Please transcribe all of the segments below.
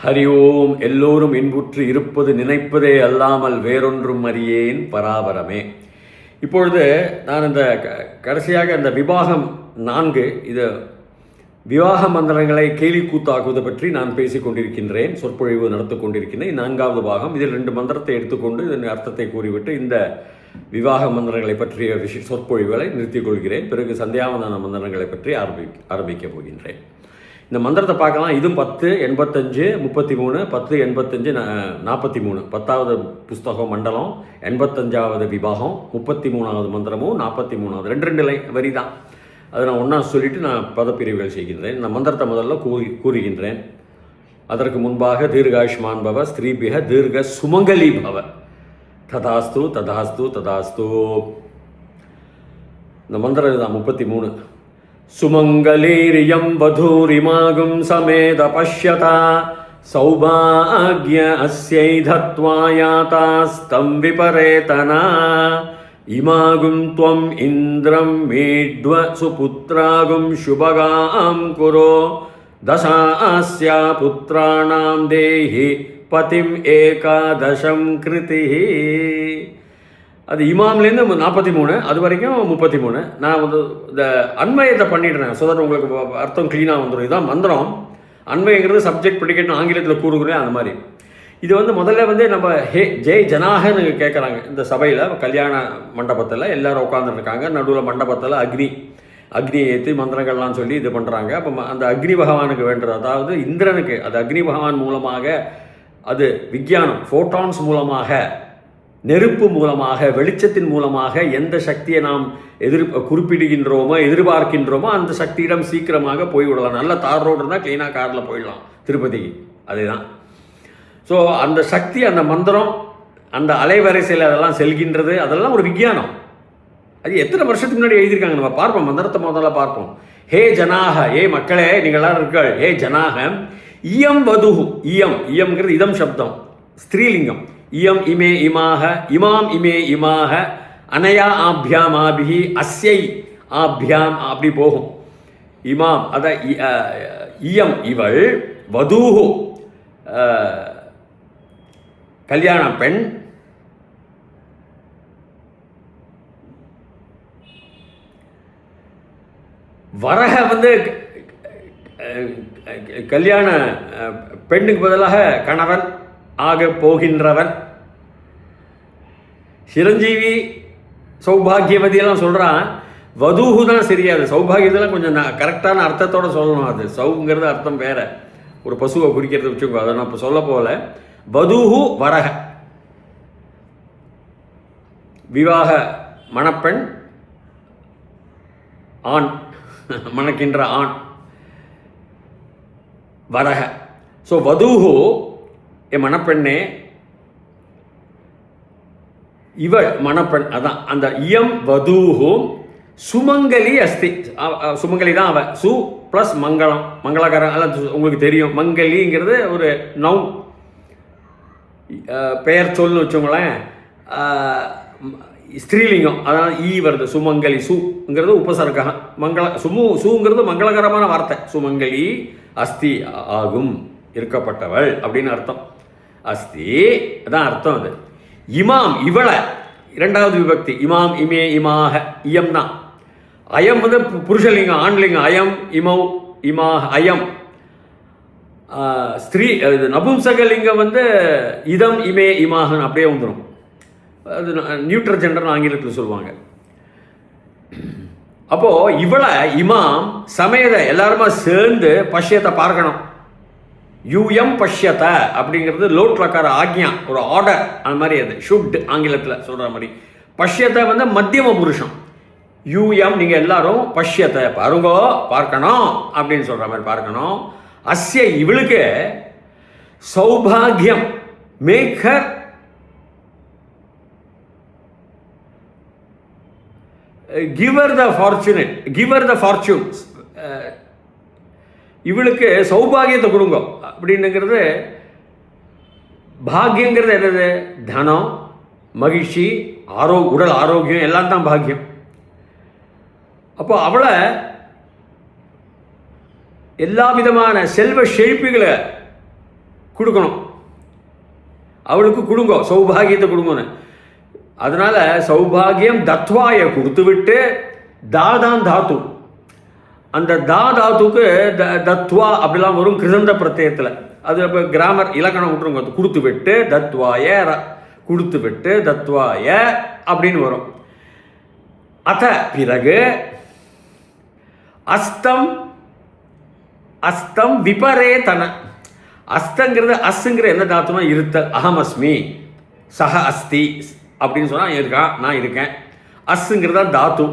ஹரி ஓம். எல்லோரும் இன்புற்று இருப்பது நினைப்பதே அல்லாமல் வேறொன்றும் அறியேன் பராபரமே. இப்பொழுது நான் இந்த கடைசியாக இந்த விவாகம் 4 இது விவாக மந்திரங்களை கேலி கூத்தாக்குவது பற்றி நான் பேசிக் கொண்டிருக்கின்றேன், சொற்பொழிவு நடத்தி கொண்டிருக்கின்றேன். 4வது பாகம். இதில் 2 மந்திரத்தை எடுத்துக்கொண்டு இதன் அர்த்தத்தை கூறிவிட்டு இந்த விவாக மந்திரங்களை பற்றிய சொற்பொழிவுகளை நிறுத்திக் கொள்கிறேன். பிறகு சந்தியாவந்தன மந்திரங்களை பற்றி ஆரம்பிக்கப் போகின்றேன். இந்த மந்திரத்தை பார்க்கலாம். இதுவும் 10, 85, 33, 10, 85, 43. 10வது புஸ்தகம் மண்டலம், 85வது விபாகம், 33வது மந்திரமும் 43வது 2 வரி தான். அதை நான் ஒன்றா சொல்லிவிட்டு நான் பதப்பிரிவுகள் செய்கின்றேன். இந்த மந்திரத்தை முதல்ல கூறுகின்றேன். அதற்கு முன்பாக தீர்காயுஷ்மான் பவ ஸ்திரீபிக தீர்க சுமங்கலி பவ. ததாஸ்து ததாஸ்து ததாஸ்து. இந்த மந்திரம் இதுதான் 33. சுமங்கலீரியம் வதூரிமாகும் சமேத பஷ்யதா சௌபாக்ய அஸ்யை தத்வாயாதாஸ்தம் விபரேதனா இமாகும் த்வம் இந்திரம் மீட்வ சுபுத்ராகும் சுபகாம் குரோ தசாஸ்யா புத்ராணாம் தேஹி பதிம் ஏகாதசம் கிருதிஹி. அது இமாம்லேருந்து 43, அது வரைக்கும் 33. நான் வந்து இந்த அன்வயத்தை பண்ணிடுறேன், ஸோ தட் உங்களுக்கு அர்த்தம் க்ளீனாக வந்துடும். இதுதான் மந்திரம். அன்வயங்கிறது சப்ஜெக்ட் ப்ரெடிகேட்னு ஆங்கிலத்தில் கூறுகிறேன், அந்த மாதிரி. இது வந்து முதல்ல வந்து நம்ம ஜெய் ஜனாகன்னு கேட்குறாங்க. இந்த சபையில் கல்யாண மண்டபத்தில் எல்லோரும் உட்காந்துருக்காங்க. நடுவில் மண்டபத்தில் அக்னி ஏற்றி மந்திரங்கள்லாம் சொல்லி இது பண்ணுறாங்க. அப்போ அந்த அக்னி பகவானுக்கு வேண்டது, அதாவது இந்திரனுக்கு, அது அக்னி பகவான் மூலமாக, அது விஞ்ஞானம் ஃபோட்டான்ஸ் மூலமாக, நெருப்பு மூலமாக, வெளிச்சத்தின் மூலமாக எந்த சக்தியை நாம் குறிப்பிடுகின்றோமோ எதிர்பார்க்கின்றோமோ அந்த சக்தியிடம் சீக்கிரமாக போய்விடலாம். நல்ல தார் ரோடு இருந்தால் க்ளீனாக காரில் போயிடலாம் திருப்பதிக்கு. அதுதான். ஸோ அந்த சக்தி, அந்த மந்திரம், அந்த அலைவரிசையில் அதெல்லாம் செல்கின்றது. அதெல்லாம் ஒரு விஞ்ஞானம். அது எத்தனை வருஷத்துக்கு முன்னாடி எழுதியிருக்காங்க, நம்ம பார்ப்போம். மந்திரத்தை முதல்ல பார்ப்போம். ஹே ஜனாக, ஏ மக்களே நீங்களாம் இருக்கள், ஹே ஜனாக இயம் வதுஹு. இயம்ங்கிறது இதம் சப்தம், ஸ்திரீலிங்கம். இயம் இமே இமாக, இமாம் இமே இமாக, அனயா ஆபியாம் ஆபிஹி, அஸ்யை ஆபியாம், அப்படி போகும். இமாம் அத இயம் இவள், வதூஹு கல்யாண பெண், வரக வந்து கல்யாண பெண்ணுக்கு பதிலாக கணவன் ஆக போகின்றவன். சிரஞ்சீவி சௌபாகியவதியெல்லாம் சொல்கிறான். வதூஹு தான் சரியாது. சௌபாகியத்தெல்லாம் கொஞ்சம் கரெக்டான அர்த்தத்தோடு சொல்லணும். அது சௌங்கிறது அர்த்தம் வேறு, ஒரு பசுவை குறிக்கிறது வச்சுக்கோ. அதை நான் இப்போ சொல்ல போல. வதூஹு வரக, விவாக மணப்பெண், ஆண் மணக்கின்ற ஆண், வரக. ஸோ வதூஹு என் மணப்பெண்ணே, இவள் மணப்பெண். அதான் அந்த இயம் வதூஹு சுமங்கலி அஸ்தி. சுமங்கலி தான் அவ. சு ப்ளஸ் மங்களம், மங்களகரம். அல்ல உங்களுக்கு தெரியும், மங்கலிங்கிறது ஒரு நவுன், பெயர் சொல்னு வச்சோங்களேன். ஸ்திரீலிங்கம், அதாவது ஈ வருது. சுமங்கலி, சுங்கிறது உபசர்க்கம். சுங்கிறது மங்களகரமான வார்த்தை. சுமங்கலி அஸ்தி ஆகும், இருக்கப்பட்டவள் அப்படின்னு அர்த்தம். அஸ்தி அதான் அர்த்தம். அது இமாம் இவளை, 2வது விபக்தி. இமாம் இமே இமாக, இயம் தான். அயம் வந்து புருஷலிங்கம், ஆண்லிங்கம். அயம் இமௌ இமாக, அயம். ஸ்திரீ நபும்சகலிங்கம் வந்து இதம் இமே இமாகன் அப்படியே வந்துடும். அது நியூட்ரல் ஜெண்டர்னு ஆங்கிலத்தில் சொல்லுவாங்க. அப்போது இவளை இமாம் சமேத எல்லாருமா சேர்ந்து பஷ்யத்தை பார்க்கணும். யூஎம் பஷ்யத அப்படிங்கிறது லோட் லக்கார ஆக்ஞா, ஒரு ஆர்டர், அந்த மாதிரி. அது ஷுட் ஆங்கிலத்தில் சொல்கிற மாதிரி. பஷ்யத்தை வந்து மத்தியம புருஷம். யூஎம் நீங்கள் எல்லாரும் பஷ்யத்தை பாருங்கோ, பார்க்கணும் அப்படின்னு சொல்கிற மாதிரி பார்க்கணும். அஸ்ய இவளுக்கு சௌபாகியம், மேக் ஹர் கிவர் த ஃபார்ச்சுனேட், கிவர் த ஃபார்ச்சூன்ஸ். இவளுக்கு சௌபாகியத்தை கொடுங்க அப்படின்னுங்கிறது. பாக்கியங்கிறது என்னது? தனம், மகிழ்ச்சி, உடல் ஆரோக்கியம் எல்லாம் தான் பாக்கியம். அப்போ அவளை எல்லா விதமான செல்வ செழிப்புகளை கொடுக்கணும், அவளுக்கு கொடுங்கோ, சௌபாகியத்தை கொடுங்கன்னு. அதனால சௌபாகியம் தத்வாய கொடுத்து விட்டு தாதான் தாத்து, அந்த தாத்துக்கு தத்வா அப்படிலாம் வரும் கிருதந்த பிரத்யத்தில். அது இப்போ கிராமர் இலக்கணம் விட்டுருங்க. கொடுத்து விட்டு தத்வாய, கொடுத்து விட்டு தத்வாய அப்படின்னு வரும். அத பிறகு அஸ்தம், அஸ்தம் விபரேதன. அஸ்தங்கிறது அஸ்ங்கிற என்ன தாத்துனா இருத்தல். அகமஸ்மி சஹ அஸ்தி அப்படின்னு சொன்னால் இருக்கான், நான் இருக்கேன். அஸ்ங்கிறதா தாத்து.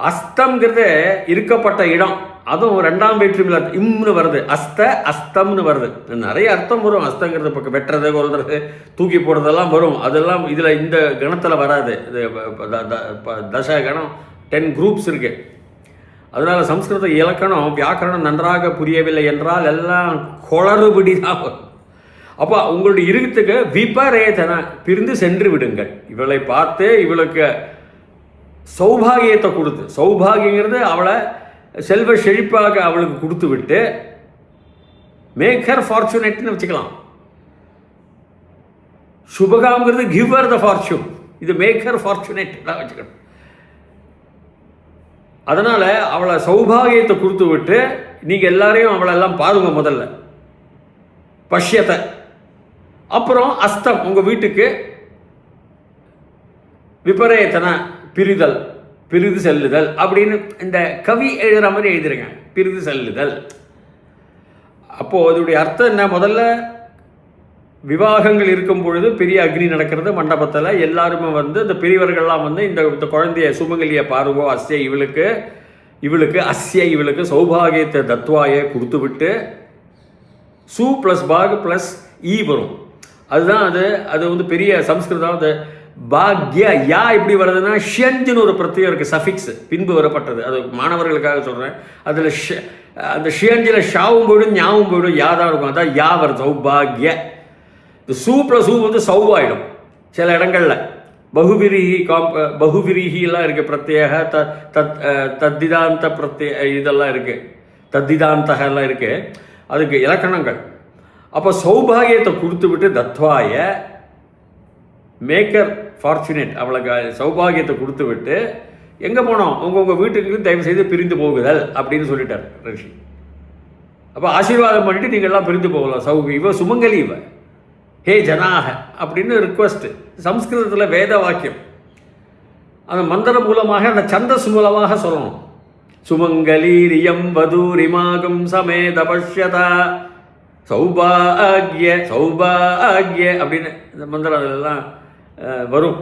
அஸ்தம்ங்கிறது இருக்கப்பட்ட இடம், அதுவும் ரெண்டாம் வேற்றுமையில் இம்னு வருது. அஸ்த அஸ்தம்னு வருது. நிறைய அர்த்தம் வரும். அஸ்தங்கிறது பக்கம் வெட்டுறது, கொல்றது, தூக்கி போடுறதெல்லாம் வரும். அதெல்லாம் இதில் இந்த கணத்தில் வராது. இது தச கணம் 10 குரூப்ஸ் இருக்கு. அதனால சம்ஸ்கிருத இலக்கணம் வியாக்கரணம் நன்றாக புரியவில்லை என்றால் எல்லாம் குளறுபடி தான் வரும். அப்போ உங்களுடைய இருத்துக்கு விபரேதன, பிரிந்து சென்று விடுங்கள். இவளை பார்த்து இவளுக்கு சௌபாகியத்தை கொடுத்து, சௌபாகியங்கிறது அவளை செல்வ செழிப்பாக அவளுக்கு கொடுத்து விட்டு மேக்கர் ஃபார்ச்சுனேட்னு வச்சுக்கலாம். சுபகாங்கிறது கிவர் த ஃபார்ச்சூன், இது மேக்கர் ஃபார்ச்சுனேட் தான் வச்சுக்கணும். அதனால அவளை சௌபாகியத்தை கொடுத்து விட்டு நீங்கள் எல்லாரையும் அவளெல்லாம் பாருங்க முதல்ல, பஷ்யத்தை. அப்புறம் அஸ்தம், உங்கள் வீட்டுக்கு விபரேத்தன, பிரிதல், பிரிது செல்லுதல் அப்படின்னு இந்த கவி எழுதுகிற மாதிரி எழுதுறீங்க, பிரிது செல்லுதல். அப்போது அதோடைய அர்த்தம் என்ன? முதல்ல விவாகங்கள் இருக்கும் பொழுது பெரிய அக்னி நடக்கிறது மண்டபத்தில். எல்லாருமே வந்து இந்த பெரியவர்கள்லாம் வந்து இந்த குழந்தைய சுமங்கலியை பாருங்கோ, அஸ்ய இவளுக்கு, இவளுக்கு அஸ்ய இவளுக்கு சௌபாகியத்தை தத்வாயை கொடுத்து விட்டு சு ப்ளஸ் பாக் ப்ளஸ் ஈ வரும். அதுதான் அது வந்து பெரிய சம்ஸ்கிருதம். அது பாக்ய யா இப்படி வருதுன்னா ஷியஞ்சுன்னு ஒரு பிரத்யம் இருக்குது, சஃபிக்ஸ் பின்பு வரப்பட்டது. அது மாணவர்களுக்காக சொல்கிறேன். அதில் அந்த ஷியஞ்சில் ஷாவும் போயிடும், ஞாவும் போயிடும், யா தான் இருக்கும். அதான் யா வருது, சௌபாகிய. இந்த சூ ப்ளஸ் சூ வந்து சௌவாயிடும் சில இடங்களில். பகுவிரிஹிலாம் இருக்குது, பிரத்யேக தத்திதாந்த பிரத்யே இதெல்லாம் இருக்குது, தத்திதாந்தகெல்லாம் இருக்குது, அதுக்கு இலக்கணங்கள். அப்போ சௌபாகியத்தை கொடுத்து விட்டு தத்வாய, மேக்கர் ஃபார்ச்சுனேட், அவளுக்கு சௌபாகியத்தை கொடுத்து விட்டு எங்கே போனோம், உங்கள் வீட்டுக்கு தயவு செய்து பிரிந்து போகுதல் அப்படின்னு சொல்லிட்டார் ரிஷி. அப்போ ஆசீர்வாதம் பண்ணிட்டு நீங்கள்லாம் பிரிந்து போகலாம். இவ சுமங்கலி, இவ ஹே ஜனாக அப்படின்னு ரிக்வஸ்ட். சம்ஸ்கிருதத்தில் வேத வாக்கியம், அந்த மந்திரம் மூலமாக, அந்த சந்தஸ் மூலமாக சொல்லணும். சுமங்கலீரியம் வதூரிமாகம் சமேத பஷ்யதா சௌபாகிய சௌபாகிய அப்படின்னு இந்த மந்திரம் அதெல்லாம் வரும்.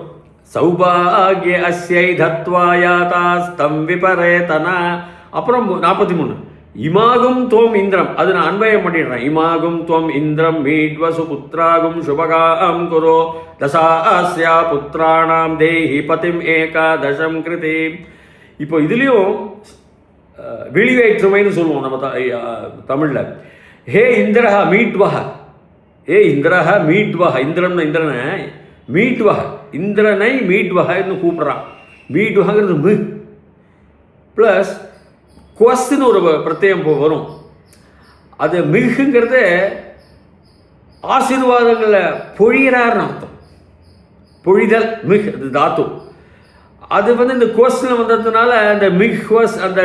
சௌபாகிய அஸ்யை தத்வாயாதாஸ்தம் விபரேதனா. அப்புறம் 43 இமாகும் துவம் இந்திரம், அது நான் அன்வயம் பண்ணிடுறேன். இமாகும் துவம் இந்திரம் மீட்வசு புத்திராகும் சுபகாம் குரோ தசாஸ்யா புத்திராணாம் தேஹி பதிம் ஏகாதசம் கிருதி. இப்போ இதுலேயும் வெளிவேற்றுமைன்னு சொல்லுவோம் நம்ம தமிழில். ஹே இந்திரஹ மீட்வஹ, ஹே இந்திரஹ மீட்வஹ, இந்திரனை மீட்வஹ, இந்திரனை மீட்வஹன்னு கூப்பிட்றான். மீட்வஹங்கிறது மி ப்ளஸ் குவஸ்ன்னு ஒரு பிரத்யம் வரும். அது மிகுங்கிறது ஆசீர்வாதங்களை பொழிகிறார்னு அர்த்தம். பொழிதல் மிக், அது தாத்து. அது வந்து இந்த குவஸ்டில் வந்ததுனால அந்த மிக் குவஸ், அந்த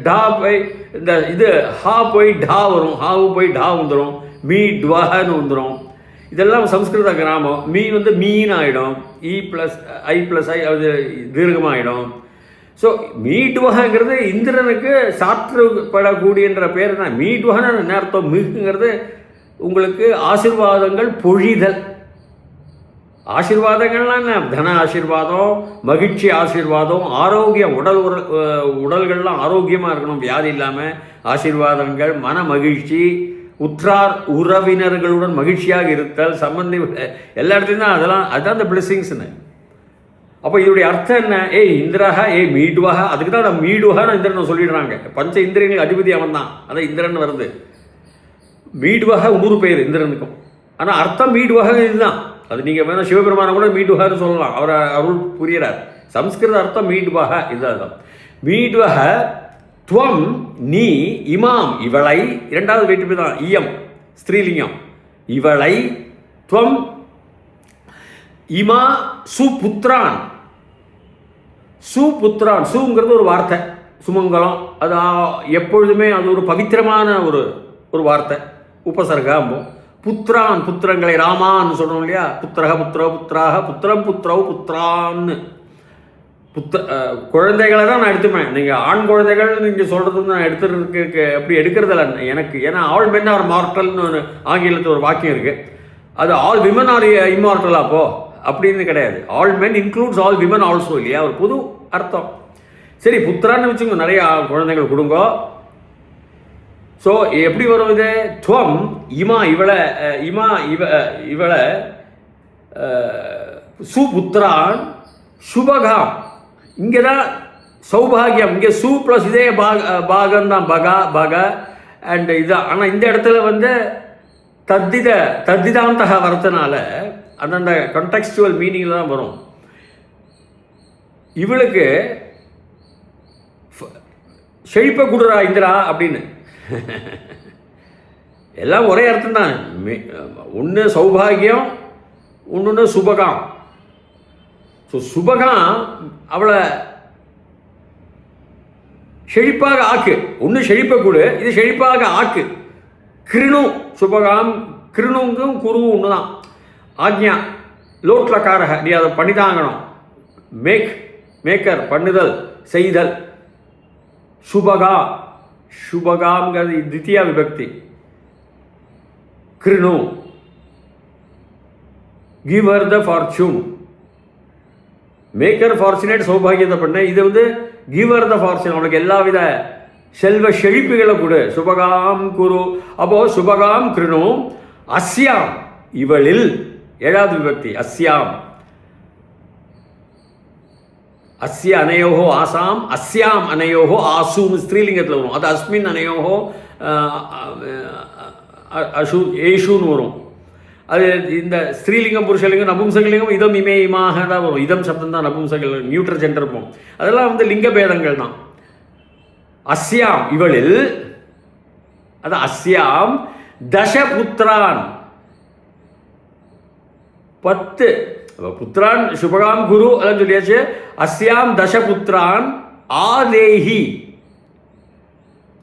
டா போய் இந்த இது ஹா போய் டா வரும், ஹாவு போய் டா வந்துடும், மீ டுவஹன்னு வந்துடும். இதெல்லாம் சம்ஸ்கிருத கிராமம். மீ வந்து மீன் ஆகிடும், இ ப்ளஸ் ஐ ப்ளஸ் ஐ அது தீர்க்கமாகிடும். ஸோ மீட்வகங்கிறது இந்திரனுக்கு சாற்றப்படக்கூடியன்ற பேர் தான். மீட்வகன்னு என்ன அர்த்தம்? மிகுங்கிறது உங்களுக்கு ஆசீர்வாதங்கள் பொழிதல். ஆசீர்வாதங்கள்லாம் என்ன? தன ஆசீர்வாதம், மகிழ்ச்சி ஆசீர்வாதம், ஆரோக்கியம், உடல்கள்லாம் ஆரோக்கியமாக இருக்கணும், வியாதி இல்லாமல் ஆசீர்வாதங்கள், மன மகிழ்ச்சி, உற்றார் உறவினர்களுடன் மகிழ்ச்சியாக இருத்தல், சம்பந்தி எல்லா இடத்துலையும் தான் அதெல்லாம். அதுதான் அந்த பிளெஸிங்ஸ்னு. அப்போ இதோடைய அர்த்தம் என்ன? இந்திரஹா மீடுவஹா. அதுக்கு தான் நான் மீடுவஹான்னு இந்திரன் சொல்லிடுறாங்க. பஞ்ச இந்திரியங்கள் அதிபதி அவன் தான், அதான் இந்திரன் வருது. மீடுவஹா இன்னொரு பேர் இந்திரனுக்கும். ஆனால் அர்த்தம் மீடுவஹா இதுதான். அது நீங்கள் வேணால் சிவபெருமானை கூட மீடுவஹான்னு சொல்லலாம், அவர் அருள் புரியறார். சம்ஸ்கிருத அர்த்தம் மீடுவஹா இதுதான். மீடுவஹ துவம் நீ இமாம், இவளை, இரண்டாவது வேற்றுமை தான் இயம், ஸ்திரீலிங்கம். இவளை துவம் இமா சுபுத்ரான். சுபுத்ரான், சுங்கிறது ஒரு வார்த்தை, சுமங்கலம். அது எப்பொழுதுமே அது ஒரு பவித்திரமான ஒரு வார்த்தை, உபசர்காம்போ. புத்திரான், புத்திரங்களை, ராமான்னு சொல்கிறோம் இல்லையா, புத்திரக புத்திரோ புத்திராக, புத்திரம் புத்திரவு புத்திரான்னு. குழந்தைகளை தான் நான் எடுத்துப்பேன். நீங்கள் ஆண் குழந்தைகள் நீங்கள் சொல்கிறது நான் எடுத்துறதுக்கு அப்படி எடுக்கிறதில்ல எனக்கு. ஏன்னா ஆல் மென் ஆர் மார்டல்னு ஒரு ஆங்கிலத்தில் ஒரு வாக்கியம் இருக்குது. அது ஆல் விமன் ஆர் இம்மார்டலா அப்போ அப்படின்னு கிடையாது. All men includes all women also இல்லையா, ஒரு புது அர்த்தம். சரி, புத்திரான்னு வச்சுங்க, நிறையா குழந்தைகள் கொடுங்கோ. ஸோ எப்படி வரும் இது? துவம் இமா, இவளை சுபுத்திரான் சுபகாம். இங்கே தான் சௌபாகியம், இங்கே சு ப்ளஸ் இதே பாகம்தான், பக அண்ட் இதான். ஆனால் இந்த இடத்துல வந்து தத்திதாந்தக வரதுனால அந்தந்த கண்டெக்ஸ்டுவல் மீனிங்கில் தான் வரும். இவளுக்கு செழிப்ப குடுறா இந்திரா அப்படின்னு. எல்லாம் ஒரே அர்த்தம் தான். ஒன்று சௌபாகியம், ஒன்று சுபகாம். ஸோ சுபகாம் அவளை செழிப்பாக ஆக்கு. ஒன்று செழிப்ப கொடு, இது செழிப்பாக ஆக்கு. கிருணு சுபகாம், கிருணுங்கும் குருவும் ஒன்று தான். ஆக்ஞா லோட்லக்காரக, நீ அதை பண்ணிதாங்கணும். மேக்கர், பண்ணுதல், செய்தல். சுபகா, சுபகாங்கிறது தித்தியா விபக்தி. கிருணு, give her the fortune. Make her fortunate, சௌபாகியத்தை பண்ண. இது வந்து கிவ் ஹர் த ஃபார்ச்சூன், அவனுக்கு எல்லா வித செல்வ செழிப்புகளை கொடு. சுபகாம் குரு. அப்போ சுபகாம் கிருணு அஸ்யாம், இவளில். ஏழாவது விபக்தி அஸ்யாம். அஸ்ய அனையோகோ ஆசாம், அஸ்யாம் அனையோகோ ஆசுன்னு ஸ்திரீலிங்கத்தில் வரும். அது அஸ்மின் அனையோகோ அசு ஏஷுன்னு வரும். அது இந்த ஸ்திரீலிங்கம், புருஷலிங்கம், நபும்சகலிங்கம், இதம் இமே இமாக தான் வரும். இதம் சப்தம் தான் நபும்சகல், நியூட்ரல் ஜெண்டர் இருப்போம். அதெல்லாம் வந்து லிங்க பேதங்கள் தான். அஸ்யாம் இவளில், அது அஸ்யாம் தசபுத்திரான், 10 புத்திரான். சுபகாம் குரு அதான் சொல்லியாச்சு. அஸ்யாம் தசபுத்திரான் ஆதேஹி.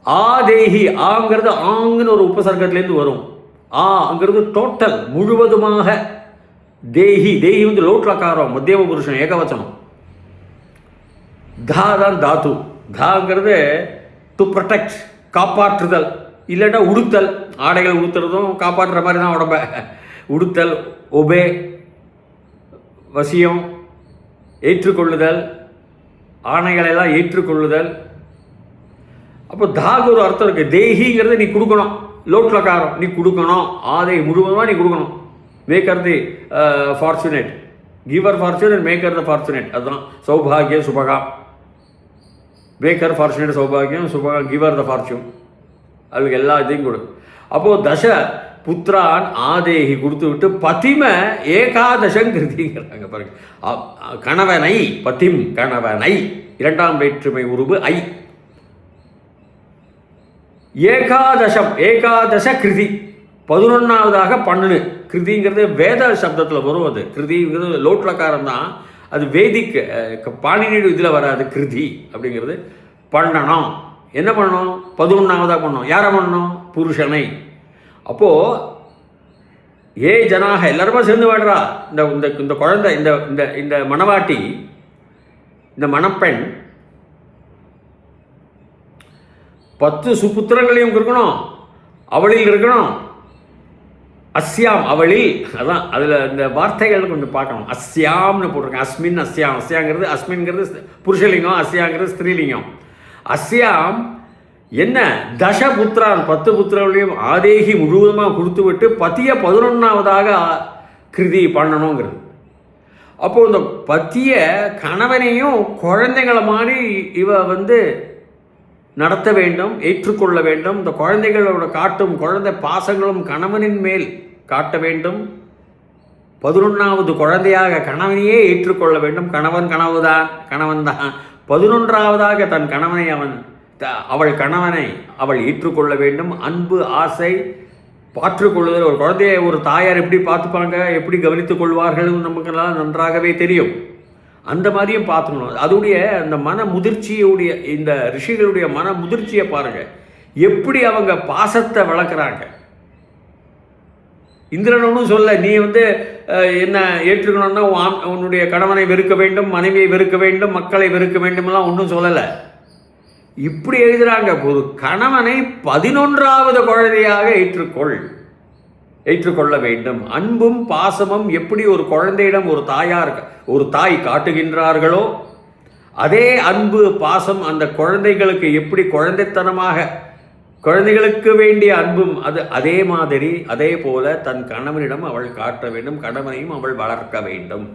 ஆதேஹி, ஆங்கிறது ஆங்குன்னு ஒரு உபசர்க்கத்திலேருந்து வரும். ஆங்கிறது டோட்டல், முழுவதுமாக. தேஹி, தேஹி வந்து லோட்லக்காரம், மத்தியம புருஷன், ஏகவச்சனம். தா தான் தாத்து. தாங்கிறது டு ப்ரொடெக்ட், காப்பாற்றுதல். இல்லைன்னா உடுத்தல், ஆடைகள் உடுத்துறதும் காப்பாற்றுற மாதிரி தான் உடம்ப. உடுத்தல், ஒபே, வசியம், ஏற்றுக்கொள்ளுதல், ஆணைகளெல்லாம் ஏற்றுக்கொள்ளுதல். அப்போ தாக்கு ஒரு அர்த்தம் இருக்குது. தேஹிங்கிறது நீ கொடுக்கணும், லோட்லக்காரம், நீ கொடுக்கணும். ஆதை முழுவதுமாக நீ கொடுக்கணும். மேக்கர் தி ஃபார்ச்சுனேட், கிவர் ஃபார்ச்சுனேட், மேக்கர் த ஃபார்ச்சுனேட். அதுதான் சௌபாகியம் சுபகாம். மேக்கர் ஃபார்ச்சுனேட் சௌபாகியம், சுபகாம் கிவர் த ஃபார்ச்சூன். அவளுக்கு எல்லா இதையும் கொடு. அப்போது தச புத்திரான் ஆதேகி கொடுத்து விட்டு பதிம ஏகாதசம் கிருதிங்கிறாங்க பாருங்க. கணவனை, பதிம் கணவனை, இரண்டாம் வேற்றுமை உருவு ஐ. ஏகாதசம், ஏகாதச கிருதி, 11ஆவதாக பண்ணு. கிருதிங்கிறது வேத சப்தத்தில் வரும். அது கிருதிங்கிறது லோட்லக்காரம் தான். அது வேதிக் பாணினியோட இதில் வராது. கிருதி அப்படிங்கிறது பண்ணணும். என்ன பண்ணணும்? 11ஆவதாக பண்ணணும். யாரை பண்ணணும்? புருஷனை. அப்போது ஏ ஜனாக எல்லாருமே சேர்ந்து வாடுறா. இந்த குழந்தை, இந்த மணவாட்டி, இந்த மணப்பெண் 10 சுபுத்திரங்களையும் இருக்கணும், அவளில் இருக்கணும். அஸ்யாம் அவளில், அதான் அதில் இந்த வார்த்தைகள் கொஞ்சம் பார்க்கணும். அஸ்யாம்னு போட்டிருக்கேன். அஸ்மின் அஸ்யாம். அஸ்யாங்கிறது, அஸ்மின்ங்கிறது புருஷலிங்கம், அஸ்யாங்கிறது ஸ்திரீலிங்கம். அஸ்யாம் என்ன? தசபுத்திரான், 10 புத்திரங்களையும் ஆதேகி முழுவதுமாக கொடுத்து விட்டு பத்திய 11ஆவதாக கிருதி பண்ணணுங்கிறது. அப்போது இந்த பத்திய கணவனையும் குழந்தைங்களை மாதிரி இவ வந்து நடத்த வேண்டும், ஏற்றுக்கொள்ள வேண்டும். இந்த குழந்தைகளோட காட்டும் குழந்தை பாசங்களும் கணவனின் மேல் காட்ட வேண்டும். 11ஆவது குழந்தையாக கணவனையே ஏற்றுக்கொள்ள வேண்டும். கணவன் கணவன்தான். 11ஆவதாக தன் கணவனை அவள் கணவனை அவள் ஏற்றுக்கொள்ள வேண்டும். அன்பு, ஆசை, பாற்றுக்கொள்ளுதல், ஒரு குழந்தைய ஒரு தாயார் எப்படி பார்த்துப்பாங்க, எப்படி கவனித்துக் கொள்வார்கள் நமக்கெல்லாம் நன்றாகவே தெரியும். அந்த மாதிரியும் பார்த்துக்கணும். அதோடைய அந்த மன முதிர்ச்சியுடைய, இந்த ரிஷிகளுடைய மன முதிர்ச்சியை பாருங்கள், எப்படி அவங்க பாசத்தை வளர்க்குறாங்க. இந்திரன் ஒன்றும் சொல்ல, நீ என்ன ஏற்றுக்கணும்னா உன்னுடைய கணவனை வெறுக்க வேண்டும், மனைவியை வெறுக்க வேண்டும், மக்களை வெறுக்க வேண்டும்லாம் ஒன்றும் சொல்லலை. இப்படி எழுதுகிறாங்க, ஒரு கணவனை 11வது குழந்தையாக ஏற்றுக்கொள்ள வேண்டும். அன்பும் பாசமும் எப்படி ஒரு குழந்தையிடம் ஒரு தாய் காட்டுகின்றார்களோ, அதே அன்பு பாசம் அந்த குழந்தைகளுக்கு எப்படி குழந்தைகளுக்கு வேண்டிய அன்பும் அதே மாதிரி, அதே போல தன் கணவனிடம் அவள் காட்ட வேண்டும், கணவனையும் அவள் வளர்க்க வேண்டும்.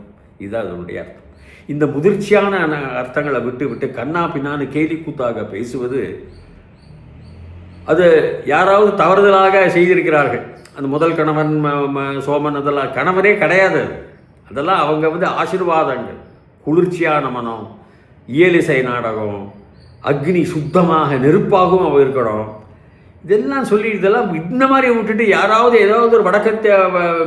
இதுதான் அதனுடைய அர்த்தம். இந்த முதிர்ச்சியான அர்த்தங்களை விட்டு கண்ணா பின்னான்னு கேலி கூத்தாக பேசுவது, அது யாராவது தவறுதலாக செய்திருக்கிறார்கள். அந்த முதல் கணவன் சோமன் அதெல்லாம் கணவனே கிடையாது. அதெல்லாம் அவங்க ஆசீர்வாதங்கள். குளிர்ச்சியான மனம், இயலிசை நாடகம், அக்னி சுத்தமாக நெருப்பாகவும் அவ இருக்கணும். இதெல்லாம் இந்த மாதிரி விட்டுட்டு யாராவது ஏதாவது ஒரு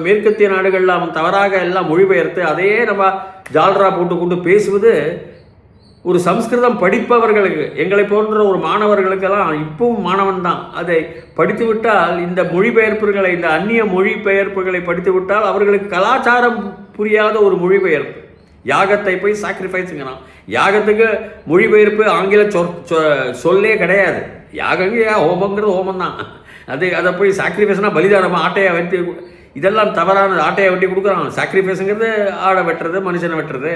மேற்கத்திய நாடுகளில் அவன் தவறாக எல்லாம் மொழிபெயர்த்து அதையே நம்ம ஜால்ரா போட்டு பேசுவது ஒரு சம்ஸ்கிருதம் படிப்பவர்களுக்கு, எங்களை போன்ற ஒரு மாணவர்களுக்கெல்லாம், இப்பவும் மாணவன் தான், அதை படித்து விட்டால், இந்த மொழிபெயர்ப்புகளை, இந்த அந்நிய மொழிபெயர்ப்புகளை படித்து விட்டால் அவர்களுக்கு கலாச்சாரம் புரியாத ஒரு மொழிபெயர்ப்பு. யாகத்தை போய் சாக்ரிஃபைஸுங்கிறான். யாகத்துக்கு மொழிபெயர்ப்பு ஆங்கில சொல்லே கிடையாது. யாகங்க ஹோமங்கிறது ஹோமம் தான். அதை போய் சாக்ரிஃபைஸ்னால் பலிதானமாக ஆட்டையை வெட்டி, இதெல்லாம் தவறான. ஆட்டையை வெட்டி கொடுக்குறான். சாக்ரிஃபைஸுங்கிறது ஆடை வெட்டுறது, மனுஷனை வெட்டுறது.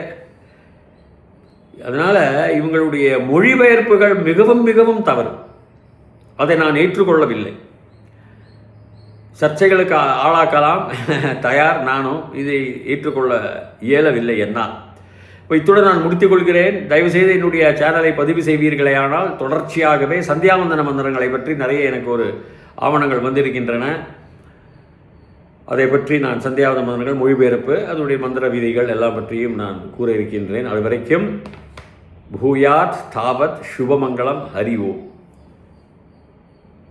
அதனால் இவங்களுடைய மொழிபெயர்ப்புகள் மிகவும் மிகவும் தவறு. அதை நான் ஏற்றுக்கொள்ளவில்லை. சர்ச்சைகளுக்கு ஆளாக்கலாம் தயார், நானும் இதை ஏற்றுக்கொள்ள இயலவில்லை என்னால். இப்போ இத்துடன் நான் முடித்துக் கொள்கிறேன். தயவுசெய்து என்னுடைய சேனலை பதிவு செய்வீர்களே, ஆனால் தொடர்ச்சியாகவே சந்தியாவந்தன மந்திரங்களை பற்றி நிறைய எனக்கு ஒரு ஆவணங்கள் வந்திருக்கின்றன. அதை பற்றி நான் சந்தியாவந்தன மந்திரங்கள் மொழிபெயர்ப்பு, அதனுடைய மந்திர விதிகள் எல்லாம் பற்றியும் நான் கூற இருக்கின்றேன். அது வரைக்கும் பூயாத் தாவத் சுபமங்கலம். ஹரி ஓம்.